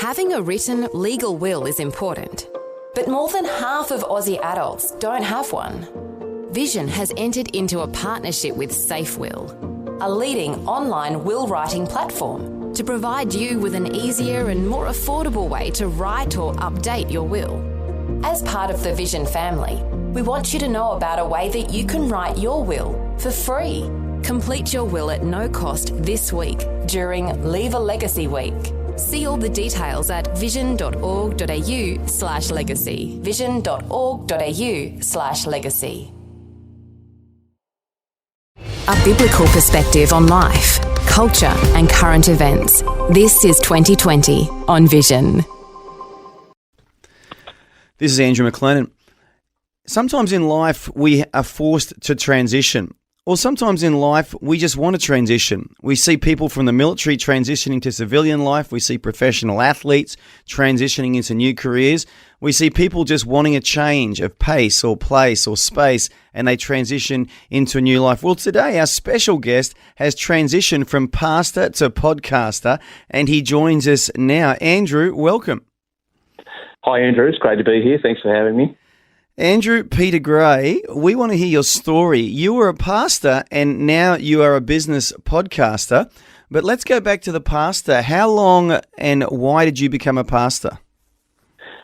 Having a written legal will is important, but more than half of Aussie adults don't have one. Vision has entered into a partnership with SafeWill, a leading online will writing platform, to provide you with an easier and more affordable way to write or update your will. As part of the Vision family, we want you to know about a way that you can write your will for free. Complete your will at no cost this week during Leave a Legacy Week. See all the details at vision.org.au/legacy. vision.org.au/legacy. A biblical perspective on life, culture and current events. This is 2020 on Vision. This is Andrew McLennan. Sometimes in life we are forced to transition, or sometimes in life we just want to transition. We see people from the military transitioning to civilian life. We see professional athletes transitioning into new careers. We see people just wanting a change of pace or place or space, and they transition into a new life. Well, today our special guest has transitioned from pastor to podcaster, and he joins us now. Andrew, welcome. Hi, Andrew. It's great to be here. Thanks for having me. Andrew Peter Gray, we want to hear your story. You were a pastor and now you are a business podcaster. But let's go back to the pastor. How long and why did you become a pastor?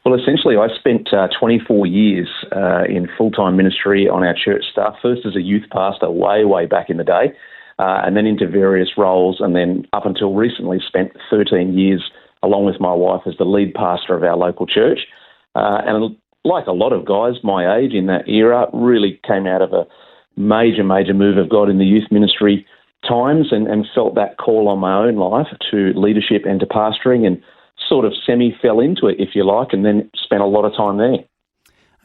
Well, essentially, I spent 24 years in full-time ministry on our church staff, first as a youth pastor way back in the day, and then into various roles, and then up until recently spent 13 years along with my wife as the lead pastor of our local church. And like a lot of guys my age in that era, really came out of a major move of God in the youth ministry times and felt that call on my own life to leadership and to pastoring, and sort of semi-fell into it, if you like, and then spent a lot of time there.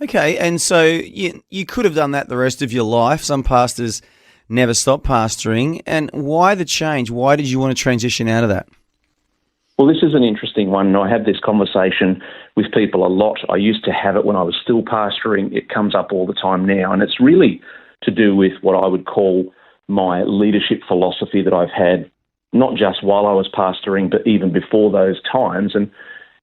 Okay, and so you could have done that the rest of your life. Some pastors never stop pastoring. And why the change? Why did you want to transition out of that? Well, this is an interesting one, and I have this conversation with people a lot. I used to have it when I was still pastoring. It comes up all the time now, and it's really to do with what I would call my leadership philosophy that I've had, not just while I was pastoring, but even before those times. And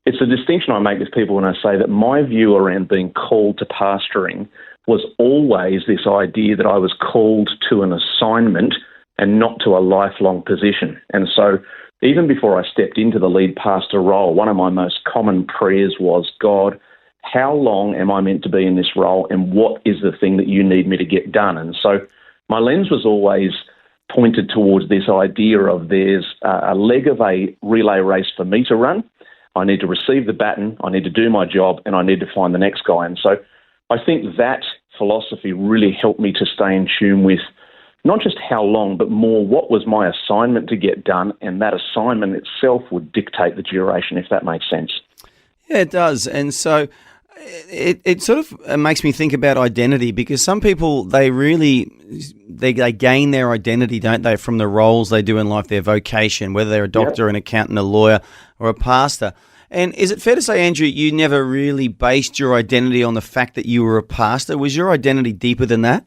it's a distinction I make with people when I say that my view around being called to pastoring was always this idea that I was called to an assignment and not to a lifelong position. And so even before I stepped into the lead pastor role, one of my most common prayers was, God, how long am I meant to be in this role, and what is the thing that you need me to get done? And so my lens was always pointed towards this idea of there's a leg of a relay race for me to run. I need to receive the baton, I need to do my job, and I need to find the next guy. And so I think that philosophy really helped me to stay in tune with not just how long, but more what was my assignment to get done, and that assignment itself would dictate the duration, if that makes sense. Yeah, it does. And so it sort of makes me think about identity, because some people, they gain their identity, don't they, from the roles they do in life, their vocation, whether they're a doctor, an accountant, a lawyer, or a pastor. And is it fair to say, Andrew, you never really based your identity on the fact that you were a pastor? Was your identity deeper than that?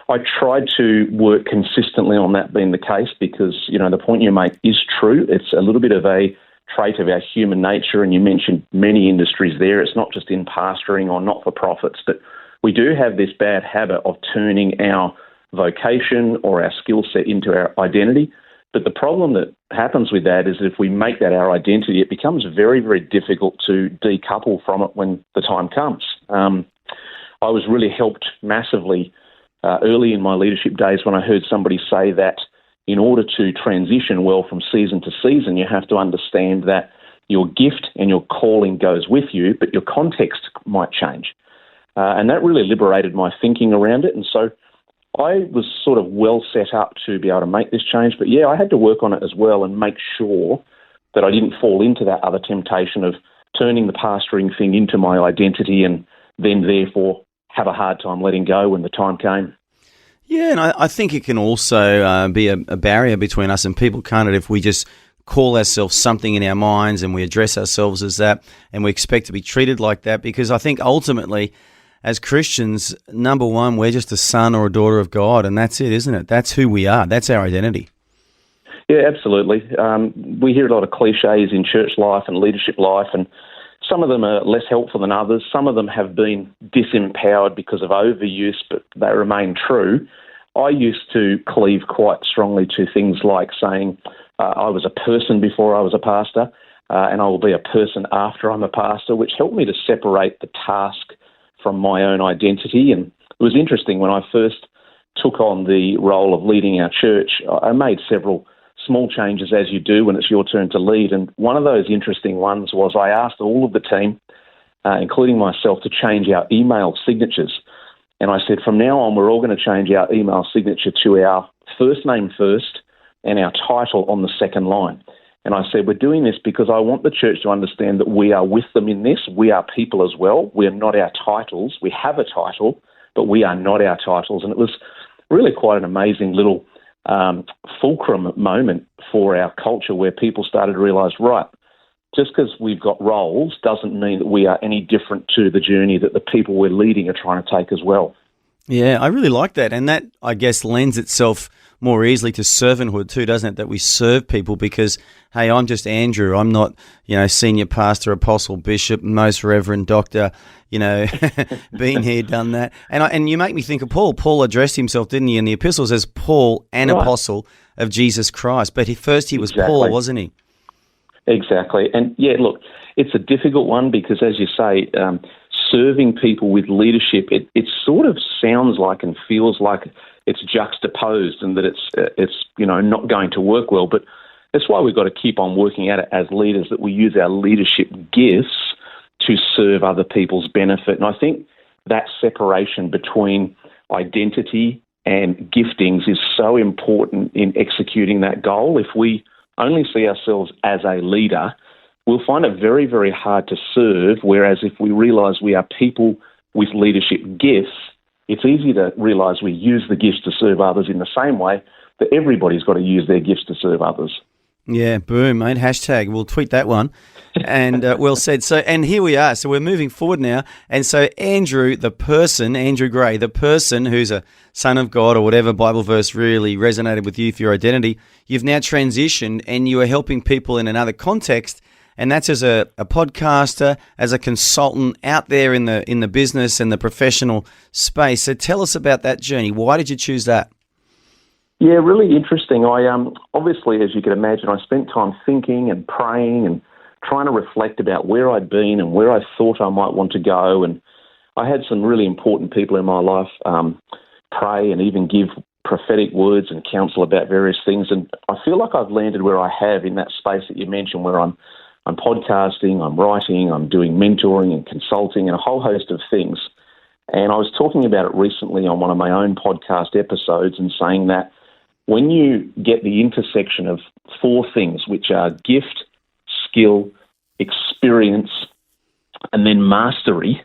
I tried to work consistently on that being the case, because, the point you make is true. It's a little bit of a trait of our human nature, and you mentioned many industries there. It's not just in pastoring or not-for-profits, but we do have this bad habit of turning our vocation or our skill set into our identity. But the problem that happens with that is that if we make that our identity, it becomes very, very difficult to decouple from it when the time comes. I was really helped massively early in my leadership days when I heard somebody say that in order to transition well from season to season, you have to understand that your gift and your calling goes with you, but your context might change. And that really liberated my thinking around it. And so I was sort of well set up to be able to make this change. But yeah, I had to work on it as well and make sure that I didn't fall into that other temptation of turning the pastoring thing into my identity and then therefore have a hard time letting go when the time came. Yeah, and I think it can also be a barrier between us and people, can't it, if we just call ourselves something in our minds and we address ourselves as that and we expect to be treated like that, because I think ultimately as Christians, number one, we're just a son or a daughter of God, and that's it, isn't it? That's who we are. That's our identity. Yeah, absolutely. We hear a lot of cliches in church life and leadership life, and some of them are less helpful than others. Some of them have been disempowered because of overuse, but they remain true. I used to cleave quite strongly to things like saying I was a person before I was a pastor, and I will be a person after I'm a pastor, which helped me to separate the task from my own identity. And it was interesting when I first took on the role of leading our church, I made several small changes, as you do when it's your turn to lead. And one of those interesting ones was I asked all of the team, including myself, to change our email signatures. And I said, from now on, we're all going to change our email signature to our first name first and our title on the second line. And I said, we're doing this because I want the church to understand that we are with them in this. We are people as well. We are not our titles. We have a title, but we are not our titles. And it was really quite an amazing little fulcrum moment for our culture where people started to realise, right, just because we've got roles doesn't mean that we are any different to the journey that the people we're leading are trying to take as well. Yeah, I really like that. And that, I guess, lends itself more easily to servanthood too, doesn't it? That we serve people because, hey, I'm just Andrew. I'm not, senior pastor, apostle, bishop, most reverend doctor, been here, done that. And you make me think of Paul. Paul addressed himself, didn't he, in the epistles as Paul, an apostle of Jesus Christ. But first he was Paul, wasn't he? Exactly. And yeah, look, it's a difficult one because, as you say, serving people with leadership, it sort of sounds like and feels like it's juxtaposed and that it's not going to work well. But that's why we've got to keep on working at it as leaders, that we use our leadership gifts to serve other people's benefit. And I think that separation between identity and giftings is so important in executing that goal. If we only see ourselves as a leader, we'll find it very, very hard to serve, whereas if we realise we are people with leadership gifts, it's easy to realise we use the gifts to serve others in the same way that everybody's got to use their gifts to serve others. Yeah, boom, mate. Hashtag. We'll tweet that one. And well said. So, and here we are. So we're moving forward now. And so Andrew Gray, the person who's a son of God or whatever Bible verse really resonated with you for your identity, you've now transitioned and you are helping people in another context. And that's as a podcaster, as a consultant out there in the business and the professional space. So tell us about that journey. Why did you choose that? Yeah, really interesting. I obviously, as you can imagine, I spent time thinking and praying and trying to reflect about where I'd been and where I thought I might want to go. And I had some really important people in my life pray and even give prophetic words and counsel about various things. And I feel like I've landed where I have in that space that you mentioned, where I'm podcasting, I'm writing, I'm doing mentoring and consulting and a whole host of things. And I was talking about it recently on one of my own podcast episodes and saying that when you get the intersection of four things, which are gift, skill, experience, and then mastery,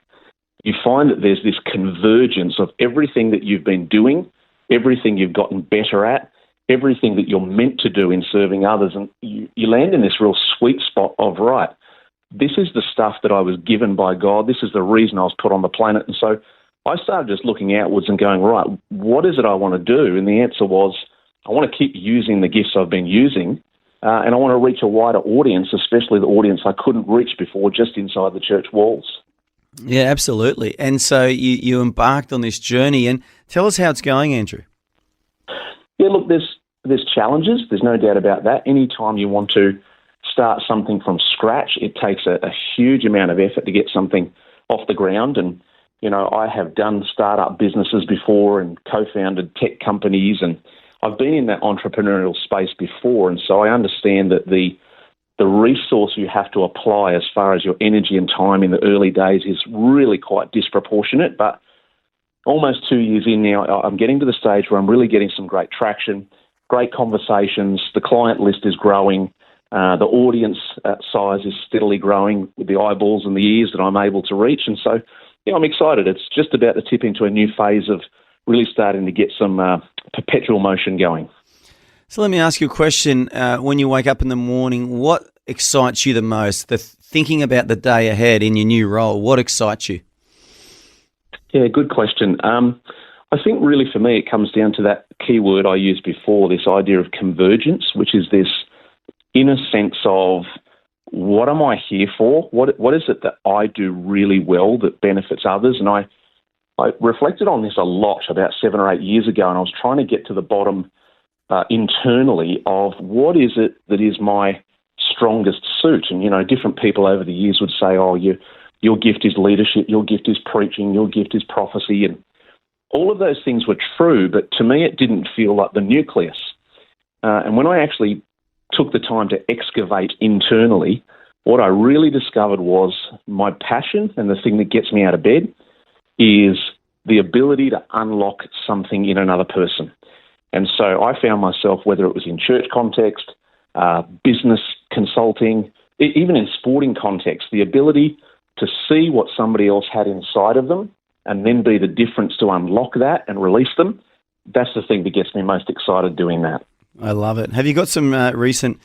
you find that there's this convergence of everything that you've been doing, everything you've gotten better at, everything that you're meant to do in serving others, and you land in this real sweet spot of, right, this is the stuff that I was given by God, this is the reason I was put on the planet. And so I started just looking outwards and going, right, what is it I want to do? And the answer was, I want to keep using the gifts I've been using, and I want to reach a wider audience, especially the audience I couldn't reach before just inside the church walls. Yeah, absolutely. And so you embarked on this journey, and tell us how it's going, Andrew. Yeah, look, there's challenges. There's no doubt about that. Anytime you want to start something from scratch, it takes a huge amount of effort to get something off the ground. And, I have done startup businesses before and co-founded tech companies, and I've been in that entrepreneurial space before. And so I understand that the resource you have to apply as far as your energy and time in the early days is really quite disproportionate. But almost 2 years in now, I'm getting to the stage where I'm really getting some great traction, great conversations. The client list is growing. The audience size is steadily growing with the eyeballs and the ears that I'm able to reach. And so, I'm excited. It's just about to tip into a new phase of really starting to get some perpetual motion going. So let me ask you a question. When you wake up in the morning, what excites you the most? The thinking about the day ahead in your new role, what excites you? Yeah, good question. I think really for me it comes down to that key word I used before, this idea of convergence, which is this inner sense of what am I here for? What is it that I do really well that benefits others? And I reflected on this a lot about 7 or 8 years ago, and I was trying to get to the bottom internally of what is it that is my strongest suit. And, different people over the years would say, oh, your gift is leadership, your gift is preaching, your gift is prophecy. And all of those things were true, but to me it didn't feel like the nucleus. And when I actually took the time to excavate internally, what I really discovered was my passion, and the thing that gets me out of bed is the ability to unlock something in another person. And so I found myself, whether it was in church context, business consulting, even in sporting context, the ability to see what somebody else had inside of them and then be the difference to unlock that and release them, that's the thing that gets me most excited doing that. I love it. Have you got some recent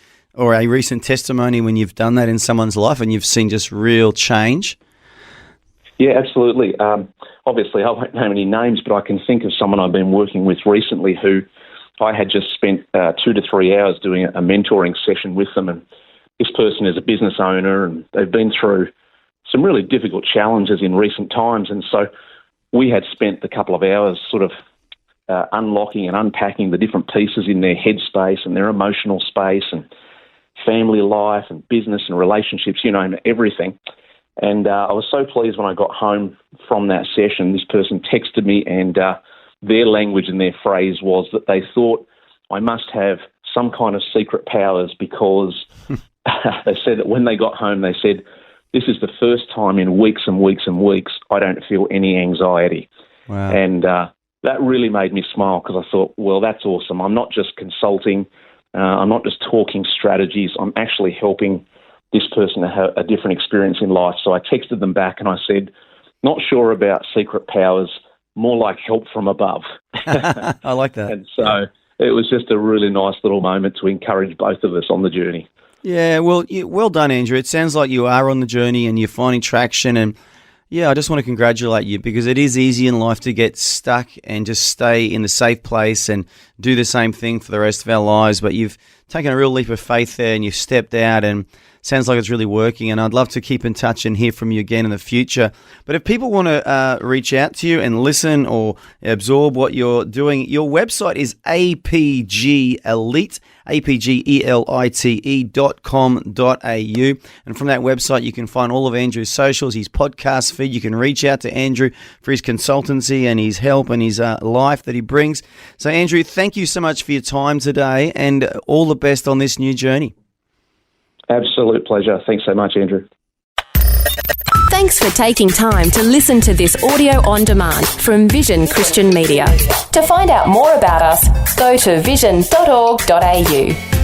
testimony when you've done that in someone's life and you've seen just real change? Yeah, absolutely. Obviously, I won't name any names, but I can think of someone I've been working with recently who I had just spent 2 to 3 hours doing a mentoring session with them. And this person is a business owner, and they've been through some really difficult challenges in recent times. And so we had spent a couple of hours sort of unlocking and unpacking the different pieces in their headspace and their emotional space and family life and business and relationships, everything. And I was so pleased when I got home from that session. This person texted me, and their language and their phrase was that they thought I must have some kind of secret powers because they said that when they got home, they said, this is the first time in weeks and weeks and weeks I don't feel any anxiety. Wow. And that really made me smile because I thought, well, that's awesome. I'm not just consulting. I'm not just talking strategies. I'm actually helping this person to have a different experience in life. So I texted them back and I said, not sure about secret powers, more like help from above. I like that. And so it was just a really nice little moment to encourage both of us on the journey. Yeah, well done, Andrew. It sounds like you are on the journey and you're finding traction. And yeah, I just want to congratulate you because it is easy in life to get stuck and just stay in the safe place and do the same thing for the rest of our lives. But you've taken a real leap of faith there and you've stepped out, and sounds like it's really working. And I'd love to keep in touch and hear from you again in the future. But if people want to reach out to you and listen or absorb what you're doing, your website is APGElite, APGELITE.com.au. And from that website, you can find all of Andrew's socials, his podcast feed. You can reach out to Andrew for his consultancy and his help and his life that he brings. So, Andrew, thank you so much for your time today and all the best on this new journey. Absolute pleasure. Thanks so much, Andrew. Thanks for taking time to listen to this audio on demand from Vision Christian Media. To find out more about us, go to vision.org.au.